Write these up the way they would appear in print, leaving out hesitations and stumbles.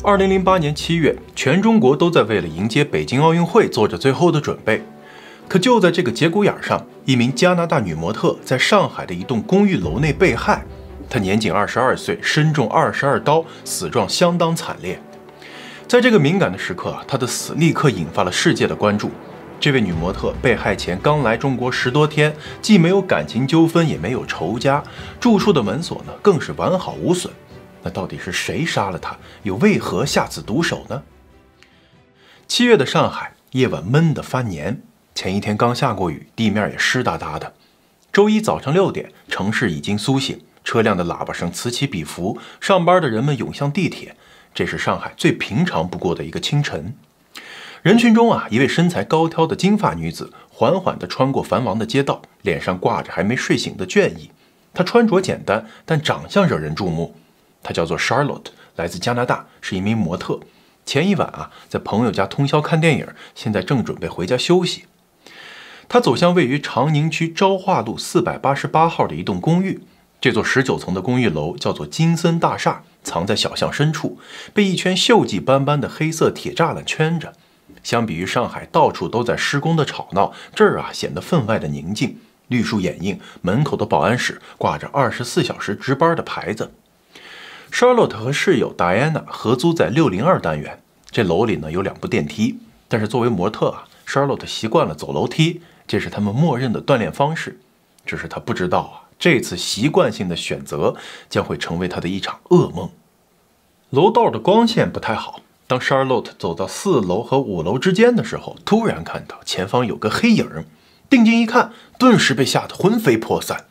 2008年7月，全中国都在为了迎接北京奥运会做着最后的准备。可就在这个节骨眼上，一名加拿大女模特在上海的一栋公寓楼内被害。她年仅22岁，身中22刀，死状相当惨烈。在这个敏感的时刻，她的死立刻引发了世界的关注。这位女模特被害前刚来中国10多天，既没有感情纠纷，也没有仇家，住处的门锁呢更是完好无损。那到底是谁杀了她？又为何下此毒手呢？7月的上海夜晚闷得发黏，前一天刚下过雨，地面也湿哒哒的。周一早上6点，城市已经苏醒，车辆的喇叭声此起彼伏，上班的人们涌向地铁。这是上海最平常不过的一个清晨。人群中一位身材高挑的金发女子缓缓地穿过繁忙的街道，脸上挂着还没睡醒的倦意。她穿着简单，但长相惹人注目。她叫做 Charlotte， 来自加拿大，是一名模特。前一晚在朋友家通宵看电影，现在正准备回家休息。她走向位于长宁区昭化路488号的一栋公寓。这座19层的公寓楼叫做金森大厦，藏在小巷深处，被一圈锈迹斑斑的黑色铁栅栏圈着。相比于上海到处都在施工的吵闹，这儿显得分外的宁静。绿树掩映，门口的保安室挂着24小时值班的牌子。Charlotte 和室友 Diana 合租在602单元，这楼里呢有2部电梯，但是作为模特Charlotte 习惯了走楼梯，这是他们默认的锻炼方式。只是他不知道这次习惯性的选择将会成为他的一场噩梦。楼道的光线不太好，当 Charlotte 走到4楼和5楼之间的时候，突然看到前方有个黑影，定睛一看，顿时被吓得魂飞魄散。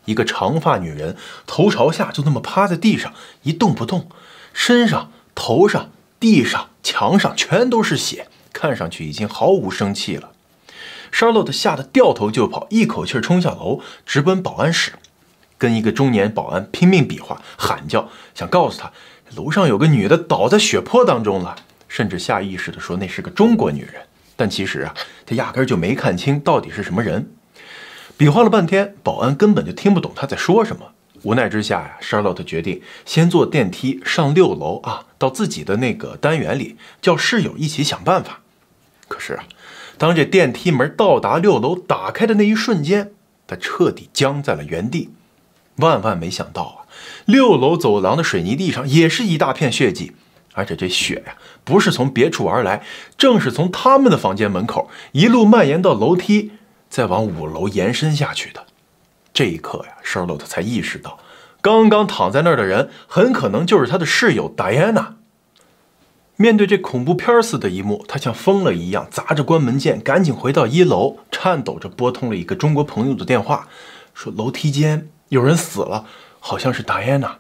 一个长发女人头朝下就那么趴在地上一动不动，身上、头上、地上、墙上全都是血，看上去已经毫无生气了。Charlotte 吓得掉头就跑，一口气冲下楼，直奔保安室，跟一个中年保安拼命比划，喊叫，想告诉他楼上有个女的倒在血泊当中了，甚至下意识地说那是个中国女人。但其实他压根就没看清到底是什么人。比划了半天，保安根本就听不懂他在说什么。无奈之下Charlotte 决定先坐电梯上6楼到自己的那个单元里，叫室友一起想办法。可是当这电梯门到达6楼打开的那一瞬间，他彻底僵在了原地。万万没想到6楼走廊的水泥地上也是一大片血迹，而且这血不是从别处而来，正是从他们的房间门口一路蔓延到楼梯，再往5楼延伸下去的。这一刻Charlotte 才意识到，刚刚躺在那儿的人很可能就是他的室友 Diana。面对这恐怖片似的一幕，他像疯了一样砸着关门键，赶紧回到1楼，颤抖着拨通了一个中国朋友的电话，说楼梯间有人死了，好像是 Diana。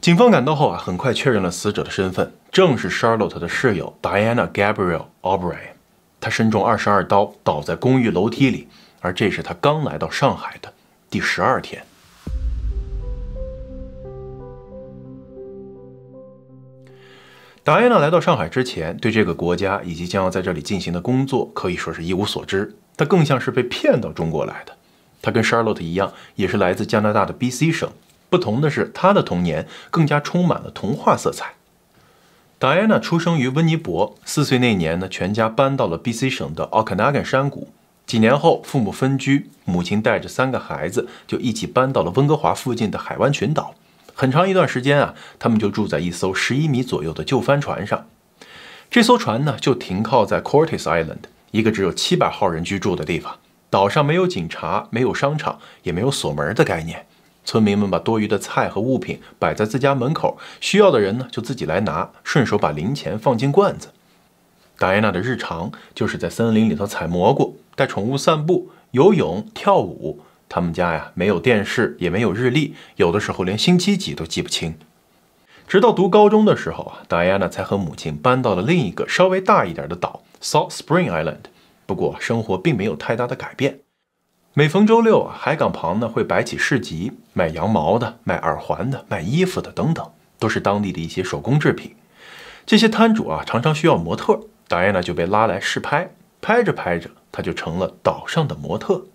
警方赶到后很快确认了死者的身份，正是 Charlotte 的室友 Diana Gabrielle O'Brien。 她身中22刀，倒在公寓楼梯里，而这是她刚来到上海的第12天。Diana 来到上海之前，对这个国家以及将要在这里进行的工作可以说是一无所知，她更像是被骗到中国来的。她跟 Charlotte 一样，也是来自加拿大的 BC 省，不同的是她的童年更加充满了童话色彩。Diana 出生于温尼伯，4岁那年呢，全家搬到了 BC 省的 Okanagan 山谷。几年后，父母分居，母亲带着3个孩子就一起搬到了温哥华附近的海湾群岛。很长一段时间他们就住在一艘11米左右的旧帆船上。这艘船呢，就停靠在 Cortes Island， 一个只有700号人居住的地方。岛上没有警察，没有商场，也没有锁门的概念。村民们把多余的菜和物品摆在自家门口，需要的人呢就自己来拿，顺手把零钱放进罐子。Diana 的日常就是在森林里头采蘑菇，带宠物散步、游泳、跳舞。他们家没有电视，也没有日历，有的时候连星期几都记不清。直到读高中的时候Diana 才和母亲搬到了另一个稍微大一点的岛 Salt Spring Island。不过生活并没有太大的改变。每逢周六海港旁呢会摆起市集，卖羊毛的、卖耳环的、卖衣服的等等，都是当地的一些手工制品。这些摊主常常需要模特，Diana 就被拉来试拍，拍着拍着，她就成了岛上的模特。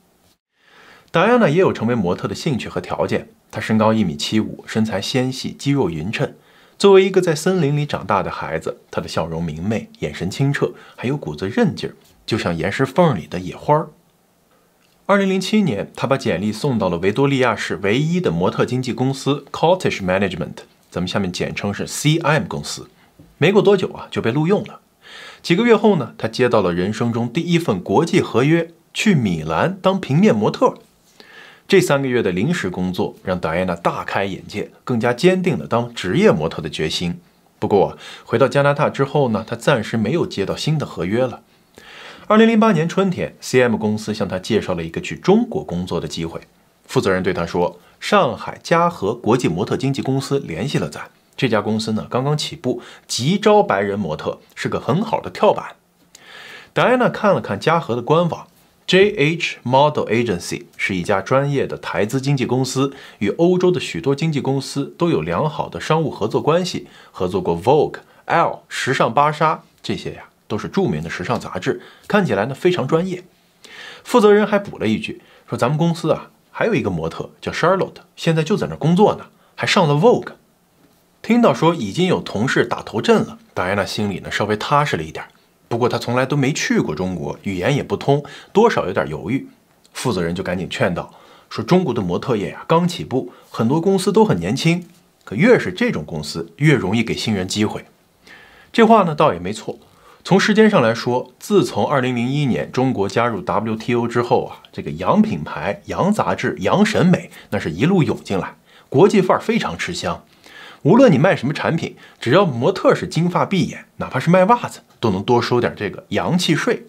Diana 也有成为模特的兴趣和条件，她身高1.75米，身材纤细，肌肉匀称。作为一个在森林里长大的孩子，他的笑容明媚，眼神清澈，还有股子韧劲儿，就像岩石缝里的野花。2007年，他把简历送到了维多利亚市唯一的模特经纪公司 Cottage Management， 咱们下面简称是 CM 公司。没过多久啊，就被录用了。几个月后呢，他接到了人生中第一份国际合约，去米兰当平面模特。这3个月的临时工作让戴安娜大开眼界，更加坚定了当职业模特的决心。不过回到加拿大之后呢，他暂时没有接到新的合约了。2008年春天 ，CM 公司向他介绍了一个去中国工作的机会。负责人对他说：“上海嘉禾国际模特经纪公司联系了咱，这家公司呢刚刚起步，急招白人模特，是个很好的跳板。”戴安娜看了看嘉禾的官网 ，JH Model Agency 是一家专业的台资经纪公司，与欧洲的许多经纪公司都有良好的商务合作关系，合作过 Vogue、Elle、时尚芭莎这些呀。都是著名的时尚杂志，看起来呢非常专业。负责人还补了一句，说咱们公司啊还有一个模特叫 Charlotte， 现在就在那工作呢，还上了 Vogue。听到说已经有同事打头阵了，戴安娜心里呢稍微踏实了一点。不过她从来都没去过中国，语言也不通，多少有点犹豫。负责人就赶紧劝道，说中国的模特业呀刚起步，很多公司都很年轻，可越是这种公司越容易给新人机会。这话呢倒也没错。从时间上来说，自从2001年中国加入 WTO 之后啊，这个洋品牌、洋杂志、洋审美那是一路涌进来，国际范儿非常吃香。无论你卖什么产品，只要模特是金发碧眼，哪怕是卖袜子，都能多收点这个洋气税。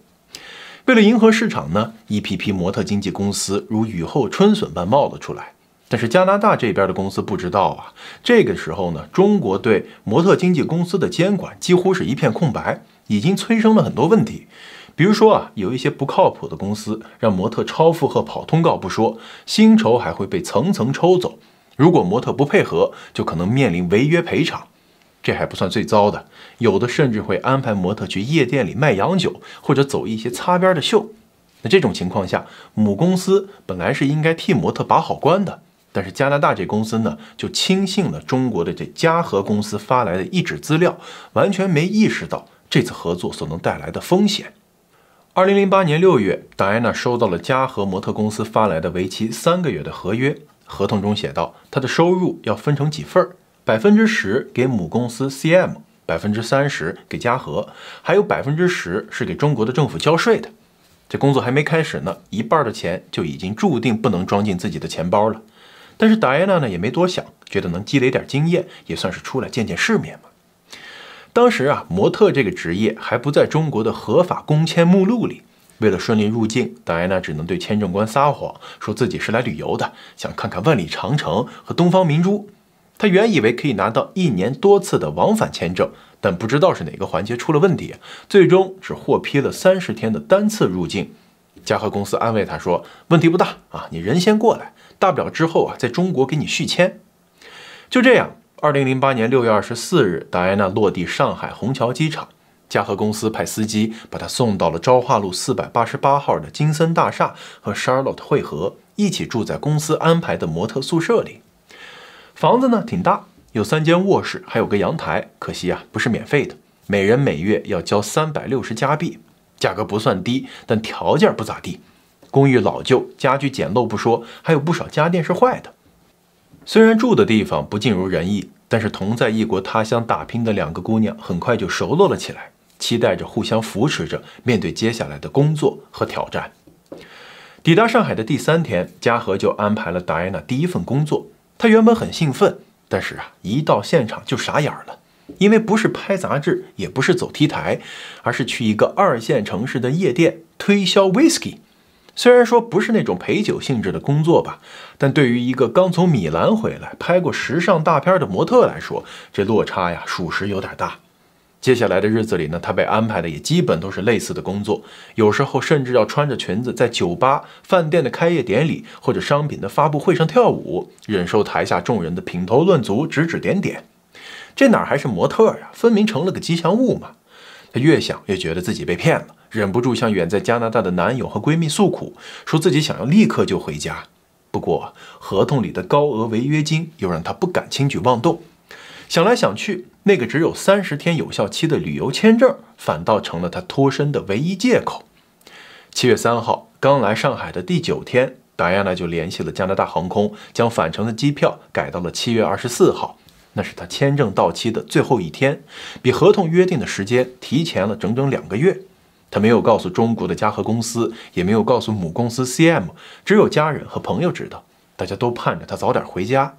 为了迎合市场呢，一批批模特经纪公司如雨后春笋般冒了出来。但是加拿大这边的公司不知道啊，这个时候呢，中国对模特经纪公司的监管几乎是一片空白。已经催生了很多问题，比如说啊，有一些不靠谱的公司让模特超负荷跑通告不说，薪酬还会被层层抽走。如果模特不配合，就可能面临违约赔偿。这还不算最糟的，有的甚至会安排模特去夜店里卖洋酒，或者走一些擦边的秀。那这种情况下，母公司本来是应该替模特把好关的，但是加拿大这公司呢，就轻信了中国的这嘉禾公司发来的一纸资料，完全没意识到这次合作所能带来的风险。2008年6月，戴安娜收到了嘉禾模特公司发来的为期3个月的合约。合同中写道，她的收入要分成几份，10%给母公司 CM，30% 给嘉禾，还有10%是给中国的政府交税的。这工作还没开始呢，一半的钱就已经注定不能装进自己的钱包了。但是戴安娜呢也没多想，觉得能积累点经验，也算是出来见见世面嘛。当时啊，模特这个职业还不在中国的合法工签目录里。为了顺利入境，戴安娜只能对签证官撒谎，说自己是来旅游的，想看看万里长城和东方明珠。她原以为可以拿到1年多次的往返签证，但不知道是哪个环节出了问题，最终只获批了30天的单次入境。嘉禾公司安慰她说，问题不大啊，你人先过来，大不了之后啊在中国给你续签。就这样，2008年6月24日，戴安娜落地上海虹桥机场，嘉禾公司派司机把她送到了昭化路488号的金森大厦，和 Charlotte 会合，一起住在公司安排的模特宿舍里。房子呢挺大，有3间卧室，还有个阳台，可惜啊不是免费的，每人每月要交360加币，价格不算低，但条件不咋地。公寓老旧，家具简陋不说，还有不少家电是坏的。虽然住的地方不尽如人意，但是同在异国他乡打拼的2个姑娘很快就熟络了起来，期待着互相扶持着面对接下来的工作和挑战。抵达上海的第3天，嘉禾就安排了戴安娜第一份工作。她原本很兴奋，但是啊，一到现场就傻眼了，因为不是拍杂志，也不是走 T 台，而是去一个2线城市的夜店推销 whisky。虽然说不是那种陪酒性质的工作吧，但对于一个刚从米兰回来拍过时尚大片的模特来说，这落差呀属实有点大。接下来的日子里呢，她被安排的也基本都是类似的工作，有时候甚至要穿着裙子在酒吧、饭店的开业典礼或者商品的发布会上跳舞，忍受台下众人的品头论足、指指点点。这哪还是模特呀，分明成了个吉祥物嘛。她越想越觉得自己被骗了，忍不住向远在加拿大的男友和闺蜜诉苦，说自己想要立刻就回家。不过合同里的高额违约金又让她不敢轻举妄动。想来想去，那个只有30天有效期的旅游签证，反倒成了他脱身的唯一借口。7月3号，刚来上海的第9天，达安娜就联系了加拿大航空，将返程的机票改到了7月24号。那是他签证到期的最后一天，比合同约定的时间提前了整整2个月。他没有告诉中国的嘉禾公司，也没有告诉母公司 CM， 只有家人和朋友知道。大家都盼着他早点回家。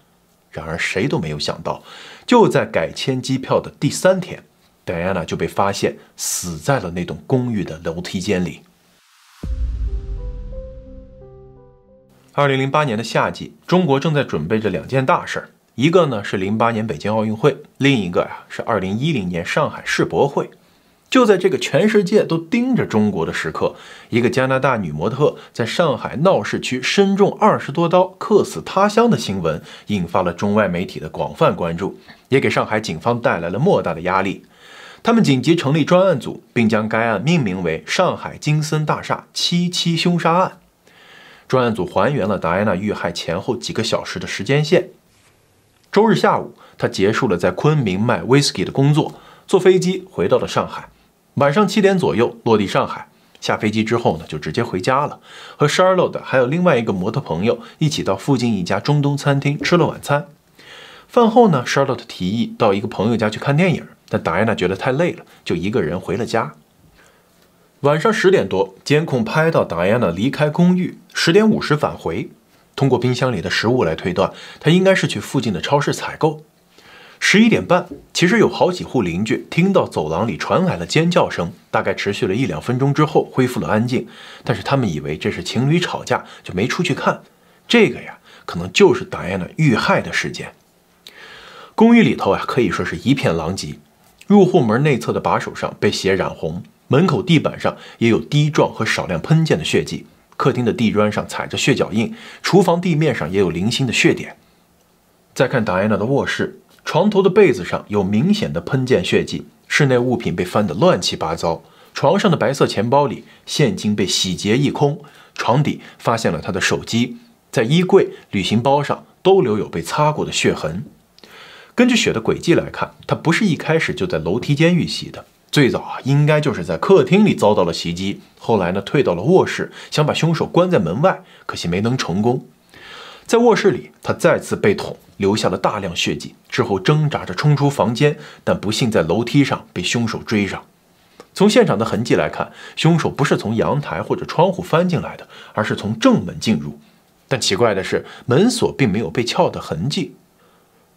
然而谁都没有想到，就在改签机票的第3天，戴安娜就被发现死在了那栋公寓的楼梯间里。2008年的夏季，中国正在准备着2件大事，一个呢是08年北京奥运会，另一个是2010年上海世博会。就在这个全世界都盯着中国的时刻，一个加拿大女模特在上海闹市区身中20多刀，客死他乡的新闻，引发了中外媒体的广泛关注，也给上海警方带来了莫大的压力。他们紧急成立专案组，并将该案命名为上海金森大厦7·7凶杀案。专案组还原了达安娜遇害前后几个小时的时间线。周日下午，她结束了在昆明卖 whisky 的工作，坐飞机回到了上海。晚上7点左右落地上海，下飞机之后呢，就直接回家了，和 Charlotte 还有另外一个模特朋友一起到附近一家中东餐厅吃了晚餐。饭后呢 ，Charlotte 提议到一个朋友家去看电影，但达安娜觉得太累了，就一个人回了家。晚上10点多，监控拍到达安娜离开公寓，10点50返回。通过冰箱里的食物来推断，她应该是去附近的超市采购。11点半，其实有好几户邻居听到走廊里传来了尖叫声，大概持续了1-2分钟之后恢复了安静，但是他们以为这是情侣吵架，就没出去看。这个可能就是达安娜遇害的事件。公寓里头可以说是一片狼藉，入户门内侧的把手上被血染红，门口地板上也有滴状和少量喷溅的血迹，客厅的地砖上踩着血脚印，厨房地面上也有零星的血点。再看达安娜的卧室，床头的被子上有明显的喷溅血迹，室内物品被翻得乱七八糟，床上的白色钱包里现金被洗劫一空，床底发现了他的手机，在衣柜、旅行包上都留有被擦过的血痕。根据血的轨迹来看，他不是一开始就在楼梯间遇袭的，最早应该就是在客厅里遭到了袭击，后来呢退到了卧室，想把凶手关在门外，可惜没能成功。在卧室里，他再次被捅，留下了大量血迹，之后挣扎着冲出房间，但不幸在楼梯上被凶手追上。从现场的痕迹来看，凶手不是从阳台或者窗户翻进来的，而是从正门进入。但奇怪的是，门锁并没有被撬的痕迹。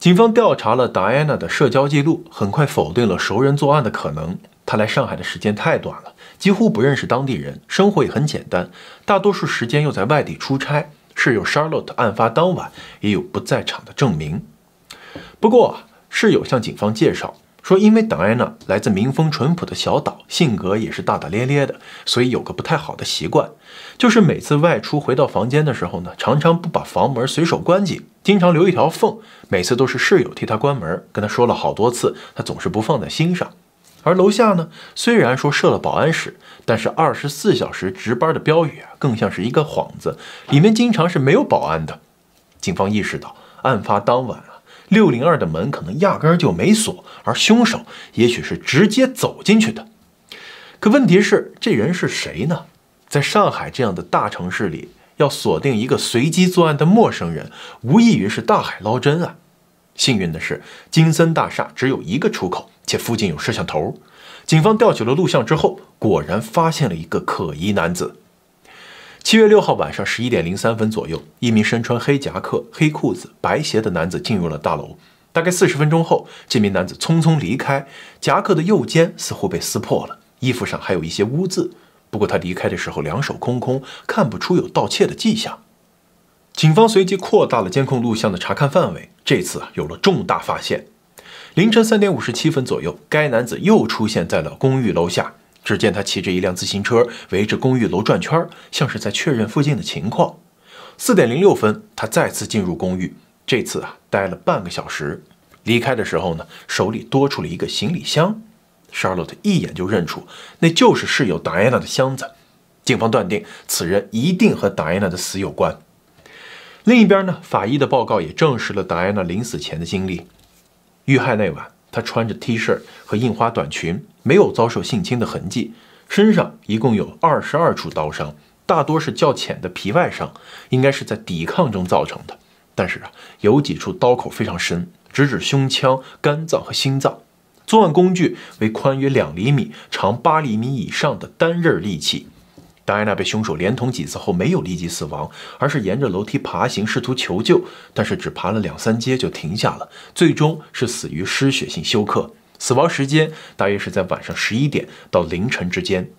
警方调查了达安娜的社交记录，很快否定了熟人作案的可能。她来上海的时间太短了，几乎不认识当地人，生活也很简单，大多数时间又在外地出差。室友 Charlotte 案发当晚也有不在场的证明。不过室友向警方介绍说，因为达安娜来自民风淳朴的小岛，性格也是大大咧咧的，所以有个不太好的习惯，就是每次外出回到房间的时候呢，常常不把房门随手关紧，经常留一条缝，每次都是室友替他关门，跟他说了好多次，他总是不放在心上。而楼下呢，虽然说设了保安室，但是24小时值班的标语更像是一个幌子，里面经常是没有保安的。警方意识到，案发当晚602的门可能压根儿就没锁，而凶手也许是直接走进去的。可问题是，这人是谁呢？在上海这样的大城市里，要锁定一个随机作案的陌生人，无异于是大海捞针啊。幸运的是，金森大厦只有一个出口，且附近有摄像头。警方调取了录像之后，果然发现了一个可疑男子。7月6号晚上11点03分左右，一名身穿黑夹克、黑裤子、白鞋的男子进入了大楼。大概40分钟后，这名男子匆匆离开，夹克的右肩似乎被撕破了，衣服上还有一些污渍。不过他离开的时候两手空空，看不出有盗窃的迹象。警方随即扩大了监控录像的查看范围，这次有了重大发现。凌晨3点57分左右，该男子又出现在了公寓楼下。只见他骑着一辆自行车围着公寓楼转圈，像是在确认附近的情况。4点06分，他再次进入公寓，这次待了半个小时。离开的时候呢，手里多出了一个行李箱。Charlotte 一眼就认出，那就是室友达安娜的箱子。警方断定此人一定和达安娜的死有关。另一边呢，法医的报告也证实了达安娜临死前的经历。遇害那晚，他穿着 T 恤和印花短裙，没有遭受性侵的痕迹，身上一共有22处刀伤，大多是较浅的皮外伤，应该是在抵抗中造成的。但是有几处刀口非常深，直指胸腔、肝脏和心脏。作案工具为宽约2厘米、长8厘米以上的单刃利器。戴安娜被凶手连捅几次后没有立即死亡，而是沿着楼梯爬行试图求救，但是只爬了2-3阶就停下了，最终是死于失血性休克。死亡时间大约是在晚上11点到凌晨之间。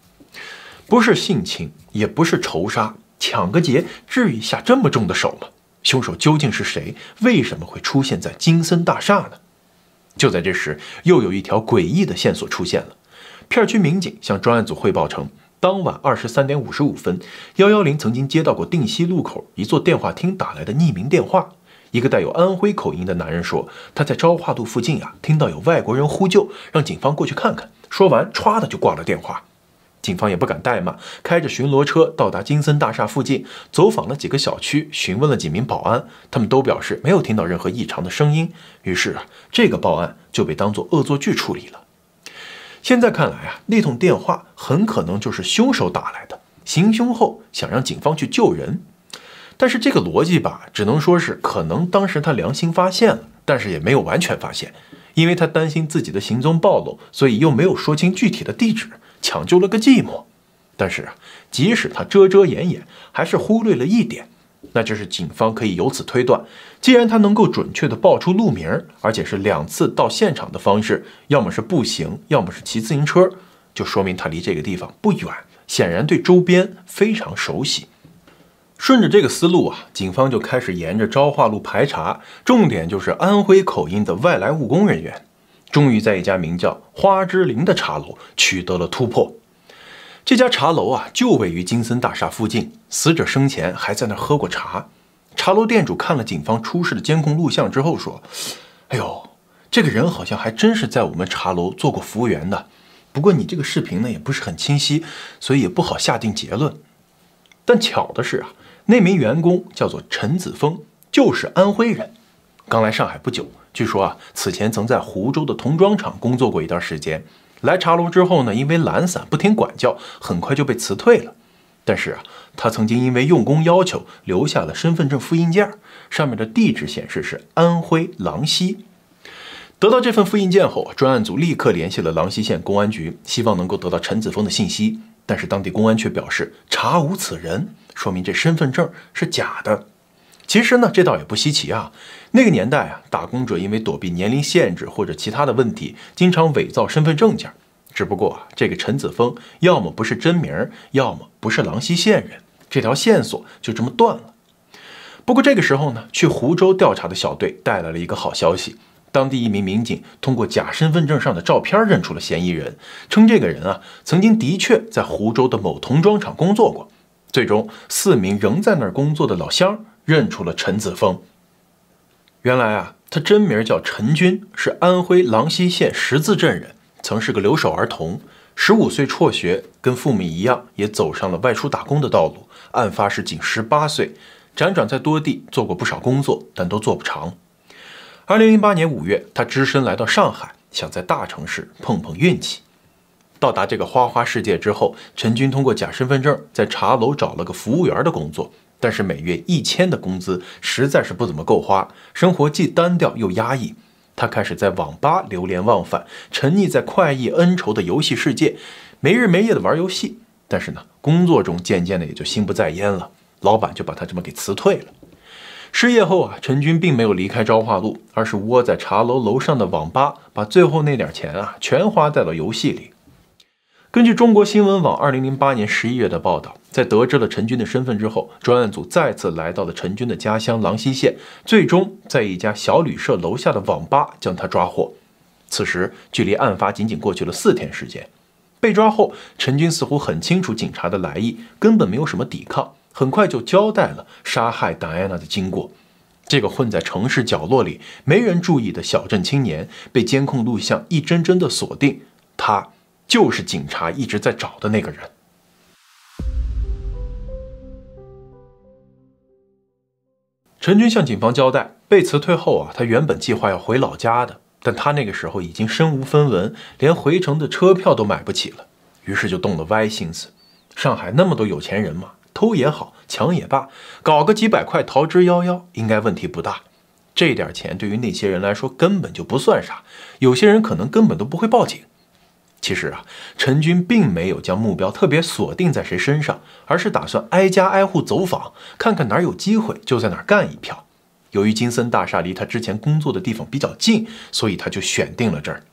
不是性侵，也不是仇杀，抢个劫至于下这么重的手吗？凶手究竟是谁？为什么会出现在金森大厦呢？就在这时，又有一条诡异的线索出现了。片区民警向专案组汇报称，当晚23点55分，110曾经接到过定西路口一座电话厅打来的匿名电话。一个带有安徽口音的男人说，他在昭化路附近听到有外国人呼救，让警方过去看看。说完，歘的就挂了电话。警方也不敢怠慢，开着巡逻车到达金森大厦附近，走访了几个小区，询问了几名保安，他们都表示没有听到任何异常的声音。于是这个报案就被当作恶作剧处理了。现在看来那通电话很可能就是凶手打来的，行凶后想让警方去救人。但是这个逻辑只能说是可能当时他良心发现了，但是也没有完全发现，因为他担心自己的行踪暴露，所以又没有说清具体的地址，抢救了个寂寞。但是即使他遮遮掩掩，还是忽略了一点，那就是警方可以由此推断，既然他能够准确地报出路名，而且是2次到现场的方式，要么是步行，要么是骑自行车，就说明他离这个地方不远，显然对周边非常熟悉。顺着这个思路警方就开始沿着昭化路排查，重点就是安徽口音的外来务工人员。终于在一家名叫花之林的茶楼取得了突破。这家茶楼就位于金森大厦附近，死者生前还在那儿喝过茶。茶楼店主看了警方出示的监控录像之后说，哎呦，这个人好像还真是在我们茶楼做过服务员的，不过你这个视频呢也不是很清晰，所以也不好下定结论。但巧的是那名员工叫做陈子峰，就是安徽人，刚来上海不久，据说此前曾在湖州的童装厂工作过一段时间。来茶楼之后呢，因为懒散不听管教，很快就被辞退了。但是他曾经因为用工要求留下了身份证复印件，上面的地址显示是安徽郎溪。得到这份复印件后，专案组立刻联系了郎溪县公安局，希望能够得到陈子峰的信息。但是当地公安却表示查无此人，说明这身份证是假的。其实呢，这倒也不稀奇那个年代打工者因为躲避年龄限制或者其他的问题，经常伪造身份证件。只不过这个陈子峰要么不是真名，要么不是郎溪县人，这条线索就这么断了。不过这个时候呢，去湖州调查的小队带来了一个好消息。当地一名民警通过假身份证上的照片认出了嫌疑人，称这个人曾经的确在湖州的某童装厂工作过。最终4名仍在那儿工作的老乡认出了陈子峰。原来他真名叫陈军，是安徽郎溪县十字镇人，曾是个留守儿童，15岁辍学，跟父母一样也走上了外出打工的道路。案发时仅18岁，辗转在多地做过不少工作，但都做不长。2008年5月，他只身来到上海，想在大城市碰碰运气。到达这个花花世界之后，陈军通过假身份证在茶楼找了个服务员的工作，但是每月1000的工资实在是不怎么够花，生活既单调又压抑。他开始在网吧流连忘返，沉溺在快意恩仇的游戏世界，没日没夜的玩游戏。但是呢，工作中渐渐的也就心不在焉了，老板就把他这么给辞退了。失业后陈军并没有离开昭化路，而是窝在茶楼楼上的网吧，把最后那点钱全花在了游戏里。根据中国新闻网2008年11月的报道，在得知了陈军的身份之后，专案组再次来到了陈军的家乡郎溪县，最终在一家小旅社楼下的网吧将他抓获。此时距离案发仅仅过去了4天时间。被抓后，陈军似乎很清楚警察的来意，根本没有什么抵抗，很快就交代了杀害戴安娜的经过。这个混在城市角落里没人注意的小镇青年，被监控录像一帧帧的锁定，他就是警察一直在找的那个人。陈军向警方交代，被辞退后他原本计划要回老家的，但他那个时候已经身无分文，连回程的车票都买不起了，于是就动了歪心思。上海那么多有钱人嘛，偷也好，抢也罢，搞个几百块逃之夭夭，应该问题不大。这点钱对于那些人来说根本就不算啥，有些人可能根本都不会报警。其实啊，陈军并没有将目标特别锁定在谁身上，而是打算挨家挨户走访，看看哪儿有机会就在哪儿干一票。由于金森大厦离他之前工作的地方比较近，所以他就选定了这儿。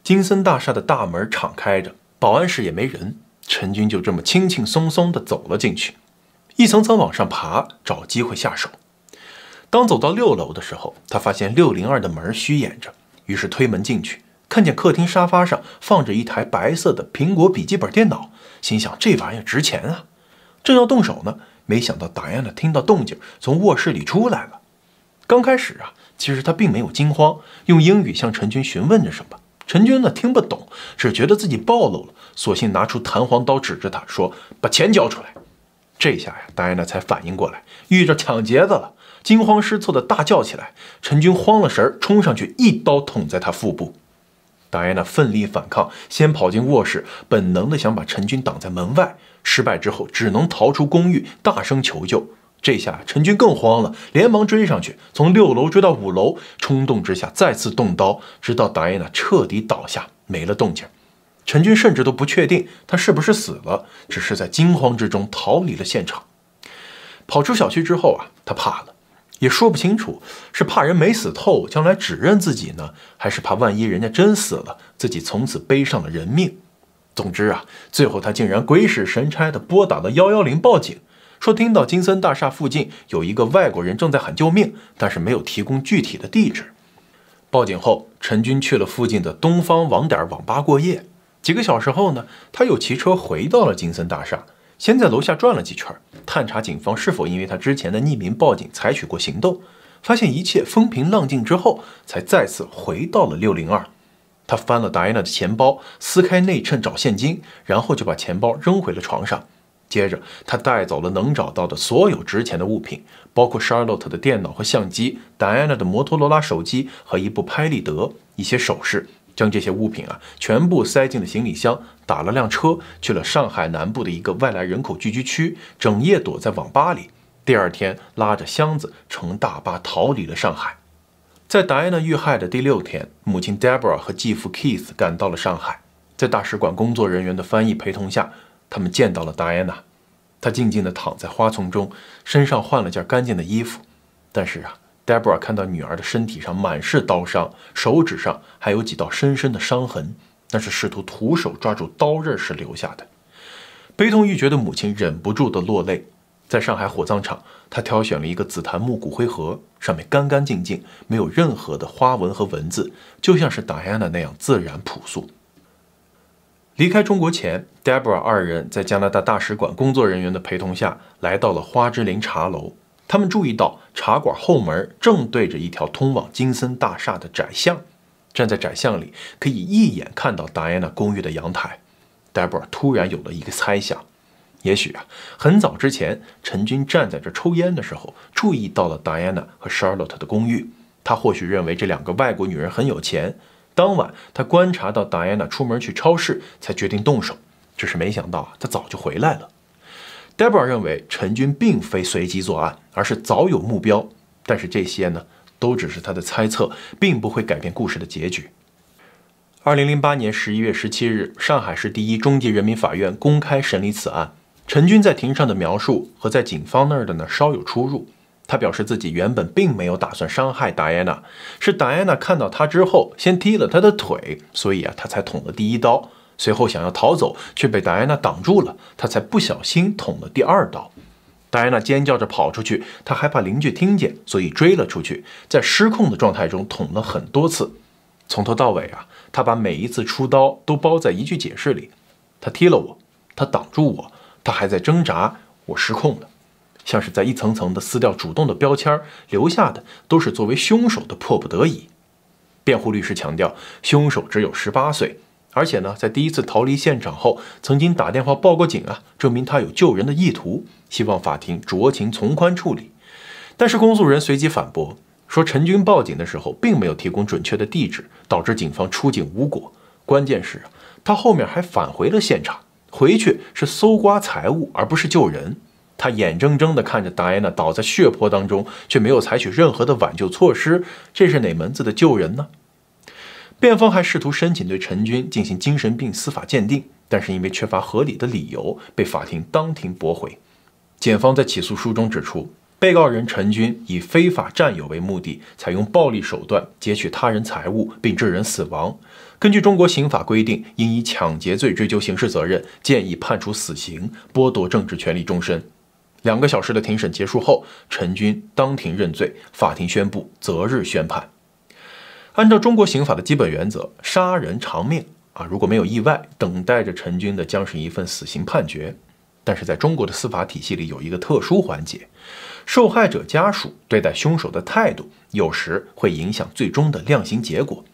金森大厦的大门敞开着，保安室也没人，陈军就这么轻轻松松地走了进去，一层层往上爬，找机会下手。当走到6楼的时候，他发现602的门虚掩着，于是推门进去，看见客厅沙发上放着一台白色的苹果笔记本电脑，心想这玩意儿值钱啊。正要动手呢，没想到达安娜听到动静从卧室里出来了。刚开始啊，其实他并没有惊慌，用英语向陈军询问着什么。陈军呢听不懂，只觉得自己暴露了，索性拿出弹簧刀指着他说：“把钱交出来。”这下呀，达安娜才反应过来，遇着抢劫的了，惊慌失措的大叫起来。陈军慌了神，冲上去一刀捅在他腹部。达安娜奋力反抗，先跑进卧室，本能的想把陈军挡在门外，失败之后只能逃出公寓，大声求救。这下陈军更慌了，连忙追上去，从6楼追到5楼，冲动之下再次动刀，直到达安娜彻底倒下，没了动静。陈军甚至都不确定他是不是死了，只是在惊慌之中逃离了现场。跑出小区之后啊，他怕了，也说不清楚是怕人没死透，将来指认自己呢，还是怕万一人家真死了，自己从此背上了人命。总之啊，最后他竟然鬼使神差地拨打了110报警，说听到金森大厦附近有一个外国人正在喊救命，但是没有提供具体的地址。报警后，陈军去了附近的东方网点网吧过夜。几个小时后呢，他又骑车回到了金森大厦，先在楼下转了几圈，探查警方是否因为他之前的匿名报警采取过行动。发现一切风平浪静之后，才再次回到了602。他翻了达安娜的钱包，撕开内衬找现金，然后就把钱包扔回了床上。接着，他带走了能找到的所有值钱的物品，包括 Charlotte 的电脑和相机、达安娜的摩托罗拉手机和一部拍立得、一些首饰，将这些物品全部塞进了行李箱，打了辆车去了上海南部的一个外来人口聚居区，整夜躲在网吧里。第二天，拉着箱子乘大巴逃离了上海。在达安娜遇害的第6天，母亲 Deborah 和继父 Keith 赶到了上海，在大使馆工作人员的翻译陪同下，他们见到了达安娜。她静静地躺在花丛中，身上换了件干净的衣服。但是Deborah 看到女儿的身体上满是刀伤，手指上还有几道深深的伤痕，那是试图徒手抓住刀刃时留下的。悲痛欲绝的母亲忍不住地落泪。在上海火葬场，她挑选了一个紫檀木骨灰盒，上面干干净净，没有任何的花纹和文字，就像是达安娜那样自然朴素。离开中国前 ，Deborah 二人在加拿大大使馆工作人员的陪同下，来到了花之林茶楼。他们注意到茶馆后门正对着一条通往金森大厦的窄巷，站在窄巷里，可以一眼看到达安娜公寓的阳台。Deborah 突然有了一个猜想，也许很早之前，陈军站在这抽烟的时候，注意到了达安娜和 Charlotte 的公寓。他或许认为这两个外国女人很有钱。当晚，他观察到达安娜出门去超市，才决定动手。只是没想到她早就回来了。Deborah 认为陈军并非随机作案，而是早有目标。但是这些呢，都只是他的猜测，并不会改变故事的结局。2008年11月17日，上海市第一中级人民法院公开审理此案。陈军在庭上的描述和在警方那儿的呢稍有出入。他表示自己原本并没有打算伤害达安娜，是达安娜看到他之后先踢了他的腿，所以他才捅了第一刀。随后想要逃走，却被达安娜挡住了，他才不小心捅了第2刀。达安娜尖叫着跑出去，他害怕邻居听见，所以追了出去，在失控的状态中捅了很多次。从头到尾他把每一次出刀都包在一句解释里：他踢了我，他挡住我，他还在挣扎，我失控了。像是在一层层的撕掉主动的标签，留下的都是作为凶手的迫不得已。辩护律师强调，凶手只有18岁，而且呢，在第一次逃离现场后，曾经打电话报过警证明他有救人的意图，希望法庭酌情从宽处理。但是公诉人随即反驳，说陈军报警的时候并没有提供准确的地址，导致警方出警无果。关键是他后面还返回了现场，回去是搜刮财物，而不是救人。他眼睁睁地看着达安娜倒在血泊当中，却没有采取任何的挽救措施，这是哪门子的救人呢？辩方还试图申请对陈军进行精神病司法鉴定，但是因为缺乏合理的理由，被法庭当庭驳回。检方在起诉书中指出，被告人陈军以非法占有为目的，采用暴力手段劫取他人财物并致人死亡。根据中国刑法规定，应以抢劫罪追究刑事责任，建议判处死刑，剥夺政治权利终身。2个小时的庭审结束后，陈军当庭认罪，法庭宣布择日宣判。按照中国刑法的基本原则，杀人偿命如果没有意外，等待着陈军的将是一份死刑判决。但是在中国的司法体系里有一个特殊环节，受害者家属对待凶手的态度有时会影响最终的量刑结果。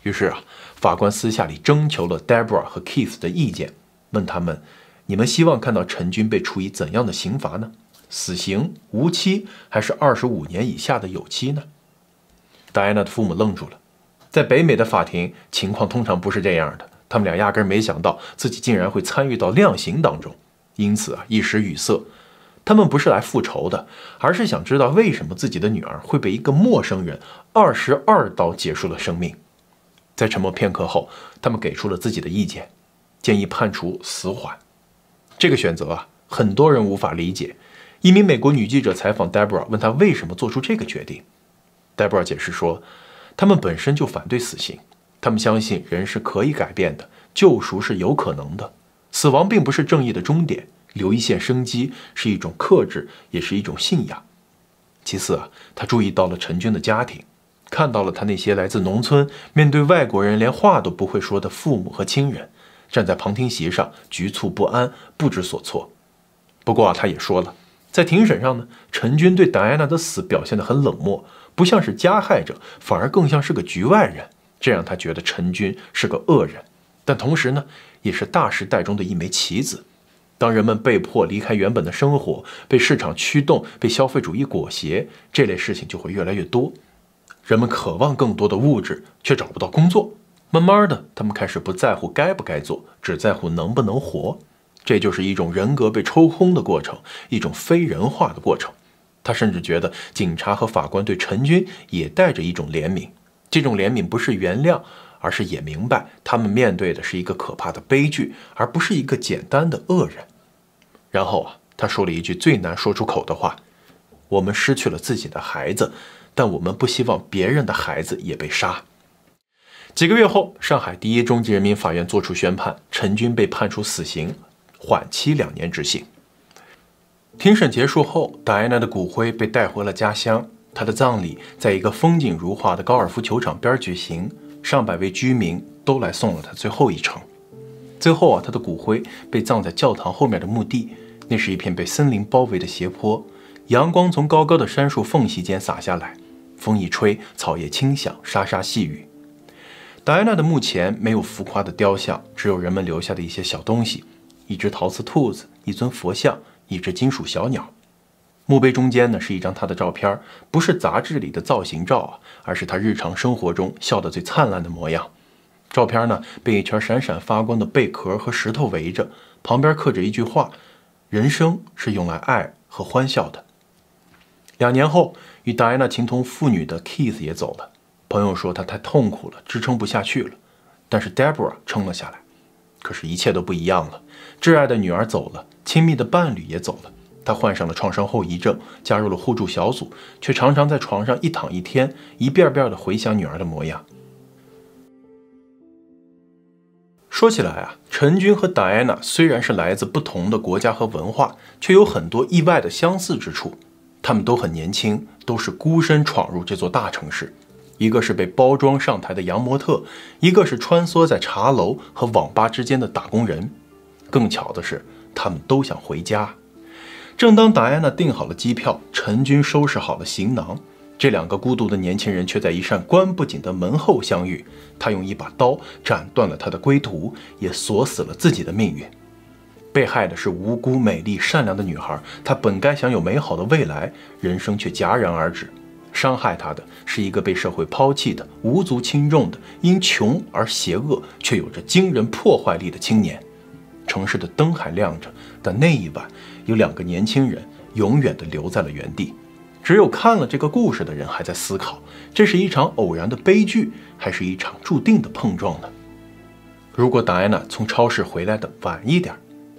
于是法官私下里征求了 Deborah 和 Keith 的意见，问他们：你们希望看到陈军被处以怎样的刑罚呢？死刑、无期，还是25年以下的有期呢？戴安娜的父母愣住了。在北美的法庭，情况通常不是这样的，他们俩压根没想到自己竟然会参与到量刑当中，因此一时语塞。他们不是来复仇的，而是想知道为什么自己的女儿会被一个陌生人22刀结束了生命。在沉默片刻后，他们给出了自己的意见，建议判处死缓。这个选择很多人无法理解。一名美国女记者采访 Deborah， 问她为什么做出这个决定。Deborah 解释说，他们本身就反对死刑，他们相信人是可以改变的，救赎是有可能的，死亡并不是正义的终点，留一线生机是一种克制，也是一种信仰。其次他注意到了陈军的家庭，看到了他那些来自农村，面对外国人连话都不会说的父母和亲人，站在旁听席上局促不安，不知所措。不过他也说了，在庭审上呢，陈军对戴安娜的死表现得很冷漠，不像是加害者，反而更像是个局外人，这让他觉得陈军是个恶人，但同时呢，也是大时代中的一枚棋子。当人们被迫离开原本的生活，被市场驱动，被消费主义裹挟，这类事情就会越来越多。人们渴望更多的物质，却找不到工作，慢慢的，他们开始不在乎该不该做，只在乎能不能活。这就是一种人格被抽空的过程，一种非人化的过程。他甚至觉得警察和法官对陈军也带着一种怜悯，这种怜悯不是原谅，而是也明白他们面对的是一个可怕的悲剧，而不是一个简单的恶人。然后他说了一句最难说出口的话：我们失去了自己的孩子，但我们不希望别人的孩子也被杀。几个月后，上海第一中级人民法院作出宣判，陈军被判处死刑，缓期2年执行。庭审结束后，戴安娜的骨灰被带回了家乡，她的葬礼在一个风景如画的高尔夫球场边举行，上百位居民都来送了她最后一程。最后她的骨灰被葬在教堂后面的墓地，那是一片被森林包围的斜坡，阳光从高高的杉树缝隙间洒下来，风一吹，草叶轻响，沙沙细雨。戴安娜的墓前没有浮夸的雕像，只有人们留下的一些小东西，一只陶瓷兔子，一尊佛像，一只金属小鸟。墓碑中间呢是一张她的照片，不是杂志里的造型照而是她日常生活中笑得最灿烂的模样。照片呢被一圈闪闪发光的贝壳和石头围着，旁边刻着一句话：人生是用来爱和欢笑的。2年后，与戴安娜情同父女的 Keith 也走了。朋友说他太痛苦了，支撑不下去了，但是 Deborah 撑了下来。可是，一切都不一样了。挚爱的女儿走了，亲密的伴侣也走了。她患上了创伤后遗症，加入了互助小组，却常常在床上一躺一天，一遍遍地回想女儿的模样。说起来陈军和戴安娜虽然是来自不同的国家和文化，却有很多意外的相似之处。他们都很年轻，都是孤身闯入这座大城市。一个是被包装上台的洋模特，一个是穿梭在茶楼和网吧之间的打工人。更巧的是，他们都想回家。正当戴安娜订好了机票，陈军收拾好了行囊，这2个孤独的年轻人却在一扇关不紧的门后相遇。他用一把刀斩断了他的归途，也锁死了自己的命运。被害的是无辜、美丽、善良的女孩，她本该享有美好的未来，人生却戛然而止。伤害他的是一个被社会抛弃的、无足轻重的、因穷而邪恶却有着惊人破坏力的青年。城市的灯还亮着，但那一晚有2个年轻人永远地留在了原地。只有看了这个故事的人还在思考，这是一场偶然的悲剧，还是一场注定的碰撞呢？如果戴安娜从超市回来的晚一点，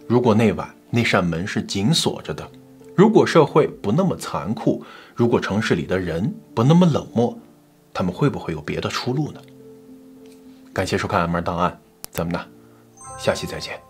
如果那晚那扇门是紧锁着的，如果社会不那么残酷，如果城市里的人不那么冷漠，他们会不会有别的出路呢？感谢收看《M2档案》，咱们呢，下期再见。